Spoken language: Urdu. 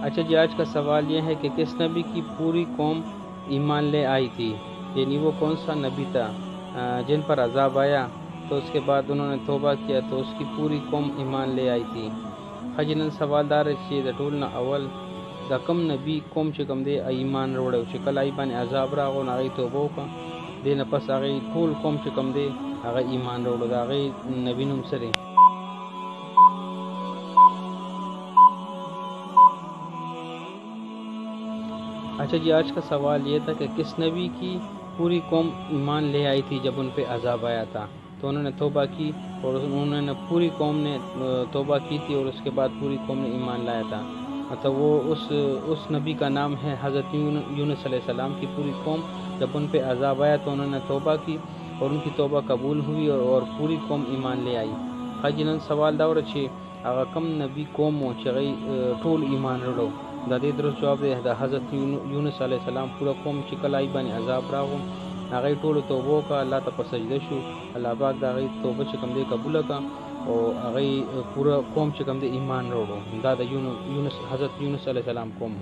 اچھا جی، آج کا سوال یہ ہے کہ کس نبی کی پوری قوم ایمان لے آئی تھی؟ یعنی وہ کون سا نبی تھا جن پر عذاب آیا تو اس کے بعد انہوں نے توبہ کیا تو اس کی پوری قوم ایمان لے آئی تھی؟ خجنن سوال دار چې د ټول نه اول د کم نبی قوم چې کوم دی ایمان وروړو چې کله ای باندې عذاب راغو نه هغې توبه وکړه، دې نه پس هغې ټول قوم چې کوم دی هغه ایمان وروړو. د هغې نبی نوم څه دی؟ اچھا جی، آج کا سوال یہ تھا کہ کس نبی کی پوری قوم ایمان لے آئی تھی جب ان پہ عذاب آیا تھا تو انہوں نے توبہ کی اور انہوں نے پوری قوم نے توبہ کی تھی اور اس کے بعد پوری قوم نے ایمان لایا تھا. مطلب وہ اس نبی کا نام ہے حضرت یونس علیہ السلام کی پوری قوم جب ان پہ عذاب آیا تو انہوں نے توبہ کی اور ان کی توبہ قبول ہوئی اور پوری قوم ایمان لے آئی. خجنن سوال دا ور چې هغه کم نبی قوم و چې هغوی ټول ایمان وروړو. دا دې درست جواب دی د حضرت یونس علیہ السلام پورا قوم چې کله ای باندې عذاب راغو هغوی ټولو توبه وکړه، الله ته په سجده شو، الله پاک د هغوی توبه چې کوم دی قبوله کړه او هغوی پوره قوم چې کوم دی ایمان وروړو. دا د حضرت یونس علیہ السلام قوم.